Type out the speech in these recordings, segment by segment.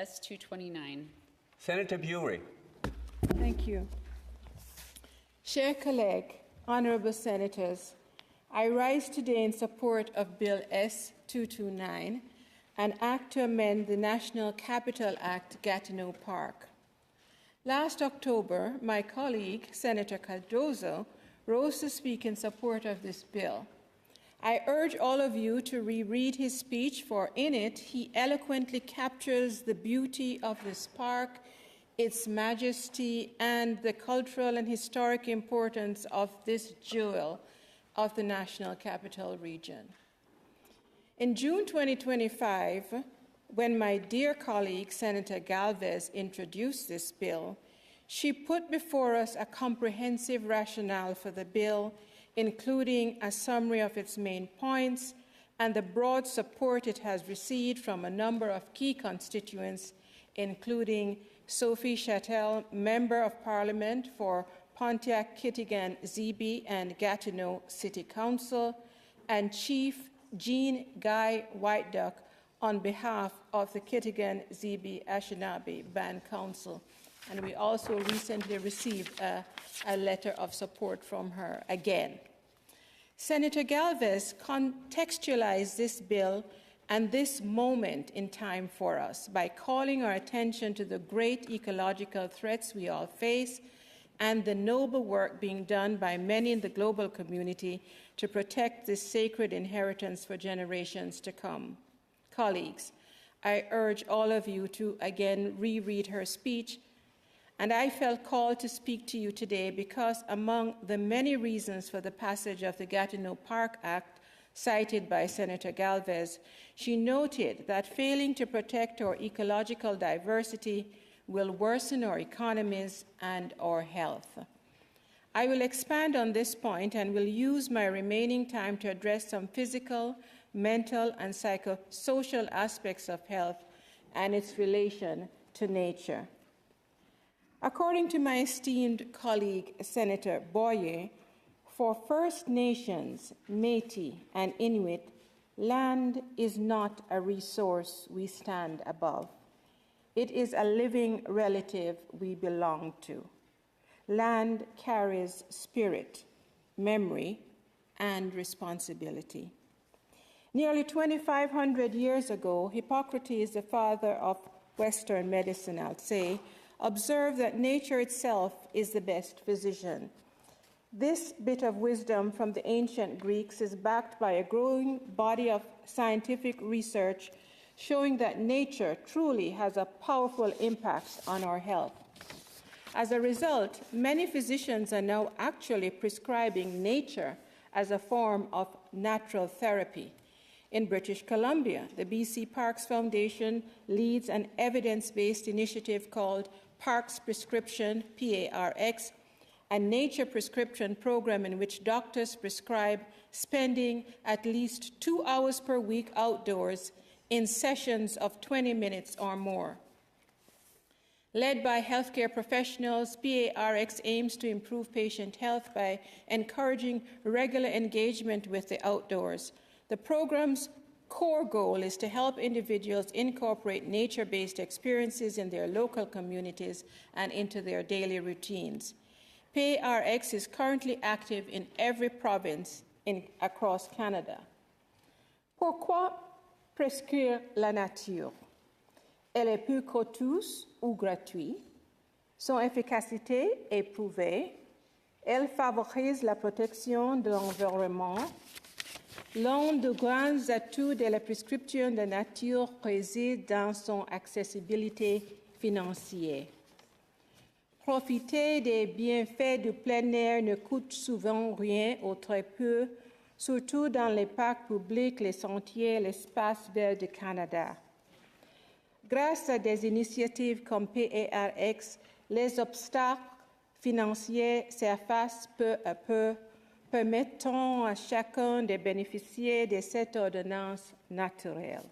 S-229. Senator Burey. Thank you. Chers collègues, honorable senators, I rise today in support of Bill S-229, an act to amend the National Capital Act, Gatineau Park. Last October, my colleague, Senator Cardozo, rose to speak in support of this bill. I urge all of you to reread his speech, for in it he eloquently captures the beauty of this park, its majesty, and the cultural and historic importance of this jewel of the National Capital Region. In June 2025, when my dear colleague Senator Galvez introduced this bill, she put before us a comprehensive rationale for the bill, including a summary of its main points and the broad support it has received from a number of key constituents, including Sophie Chattel, Member of Parliament for Pontiac, Kitigan, Zibi, and Gatineau City Council, and Chief Jean Guy Whiteduck on behalf of the Kitigan, Zibi, Ashinabe Band Council. And we also recently received a letter of support from her again. Senator Galvez contextualized this bill and this moment in time for us by calling our attention to the great ecological threats we all face and the noble work being done by many in the global community to protect this sacred inheritance for generations to come. Colleagues, I urge all of you to again reread her speech, and I felt called to speak to you today because among the many reasons for the passage of the Gatineau Park Act cited by Senator Galvez, she noted that failing to protect our ecological diversity will worsen our economies and our health. I will expand on this point and will use my remaining time to address some physical, mental, and psychosocial aspects of health and its relation to nature. According to my esteemed colleague, Senator Burey, for First Nations, Métis, and Inuit, land is not a resource we stand above. It is a living relative we belong to. Land carries spirit, memory, and responsibility. Nearly 2,500 years ago, Hippocrates, the father of Western medicine, I'll say, observed that nature itself is the best physician. This bit of wisdom from the ancient Greeks is backed by a growing body of scientific research showing that nature truly has a powerful impact on our health. As a result, many physicians are now actually prescribing nature as a form of natural therapy. In British Columbia, the BC Parks Foundation leads an evidence-based initiative called Parks Prescription, PARX, a nature prescription program in which doctors prescribe spending at least 2 hours per week outdoors in sessions of 20 minutes or more. Led by healthcare professionals, PARX aims to improve patient health by encouraging regular engagement with the outdoors. The program's core goal is to help individuals incorporate nature-based experiences in their local communities and into their daily routines. PARX is currently active in every province across Canada. Pourquoi prescrire la nature? Elle est peu coûteuse ou gratuite. Son efficacité est prouvée. Elle favorise la protection de l'environnement. L'un des grands atouts de la prescription de nature réside dans son accessibilité financière. Profiter des bienfaits du plein air ne coûte souvent rien ou très peu, surtout dans les parcs publics, les sentiers, l'espace vert du Canada. Grâce à des initiatives comme PARX, les obstacles financiers s'effacent peu à peu, permettant à chacun de bénéficier de cette ordonnance naturelle.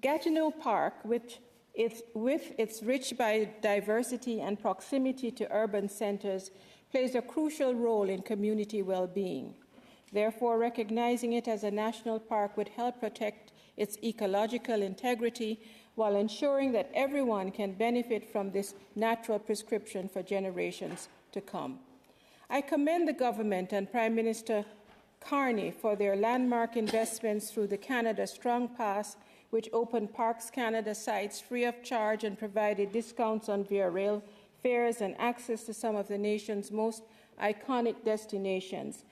Gatineau Park, with its rich biodiversity and proximity to urban centers, plays a crucial role in community well-being. Therefore, recognizing it as a national park would help protect its ecological integrity while ensuring that everyone can benefit from this natural prescription for generations to come. I commend the government and Prime Minister Carney for their landmark investments through the Canada Strong Pass, which opened Parks Canada sites free of charge and provided discounts on Via Rail fares and access to some of the nation's most iconic destinations.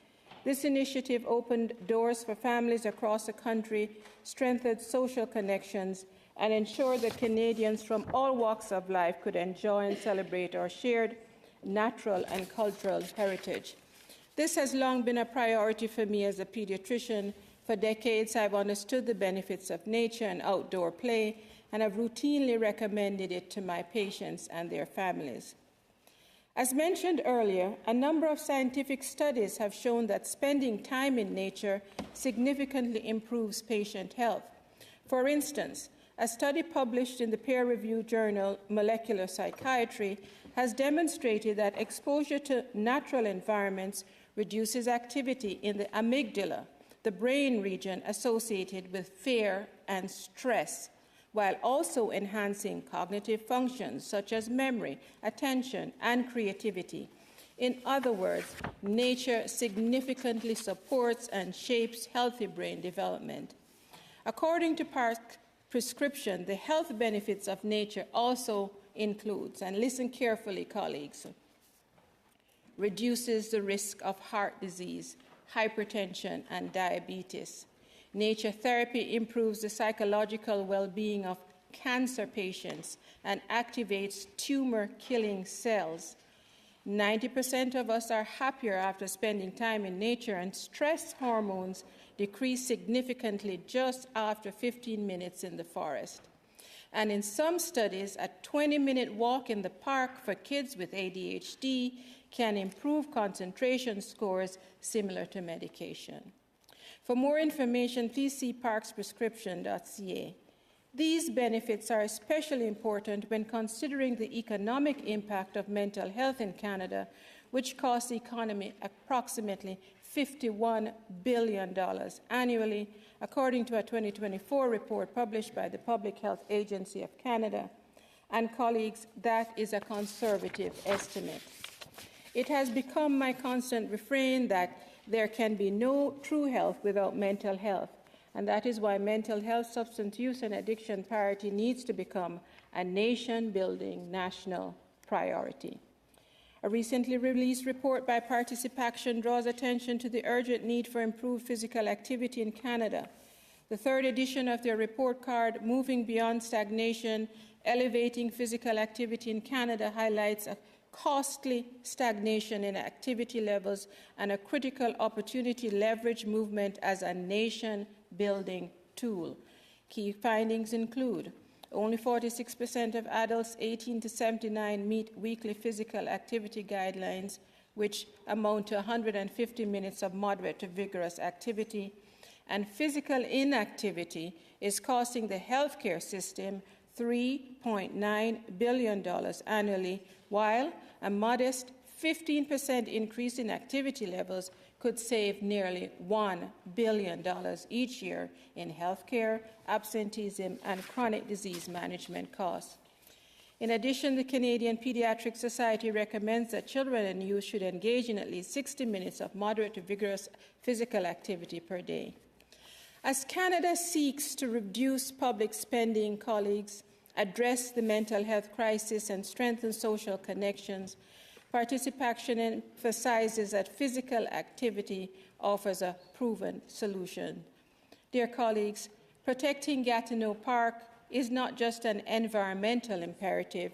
This initiative opened doors for families across the country, strengthened social connections, and ensured that Canadians from all walks of life could enjoy and celebrate our shared natural and cultural heritage. This has long been a priority for me as a pediatrician. For decades, I've understood the benefits of nature and outdoor play, and have routinely recommended it to my patients and their families. As mentioned earlier, a number of scientific studies have shown that spending time in nature significantly improves patient health. For instance, a study published in the peer-reviewed journal Molecular Psychiatry has demonstrated that exposure to natural environments reduces activity in the amygdala, the brain region associated with fear and stress, while also enhancing cognitive functions such as memory, attention, and creativity. In other words, nature significantly supports and shapes healthy brain development. According to Park prescription, the health benefits of nature also includes, and listen carefully, colleagues, reduces the risk of heart disease, hypertension, and diabetes. Nature therapy improves the psychological well-being of cancer patients and activates tumor-killing cells. 90% of us are happier after spending time in nature, and stress hormones decrease significantly just after 15 minutes in the forest. And in some studies, a 20-minute walk in the park for kids with ADHD can improve concentration scores similar to medication. For more information, please see parksprescription.ca. These benefits are especially important when considering the economic impact of mental health in Canada, which costs the economy approximately $51 billion annually, according to a 2024 report published by the Public Health Agency of Canada. And colleagues, that is a conservative estimate. It has become my constant refrain that there can be no true health without mental health, and that is why mental health, substance use, and addiction parity needs to become a nation-building national priority. A recently released report by Participaction draws attention to the urgent need for improved physical activity in Canada. The third edition of their report card, Moving Beyond Stagnation, Elevating Physical Activity in Canada, highlights a costly stagnation in activity levels and a critical opportunity to leverage movement as a nation-building tool. Key findings include only 46% of adults 18 to 79 meet weekly physical activity guidelines, which amount to 150 minutes of moderate to vigorous activity, and physical inactivity is costing the healthcare system $3.9 billion annually, while a modest 15% increase in activity levels could save nearly $1 billion each year in healthcare, absenteeism, and chronic disease management costs. In addition, the Canadian Pediatric Society recommends that children and youth should engage in at least 60 minutes of moderate to vigorous physical activity per day. As Canada seeks to reduce public spending, colleagues, address the mental health crisis, and strengthen social connections, Participation emphasizes that physical activity offers a proven solution. Dear colleagues, protecting Gatineau Park is not just an environmental imperative.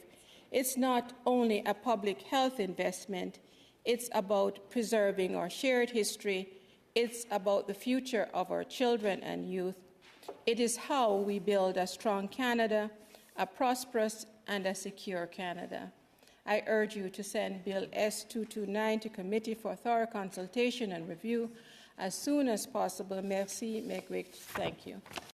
It's not only a public health investment. It's about preserving our shared history. It's about the future of our children and youth. It is how we build a strong Canada, a prosperous and a secure Canada. I urge you to send Bill S-229 to committee for thorough consultation and review as soon as possible. Merci, Megwick. Thank you.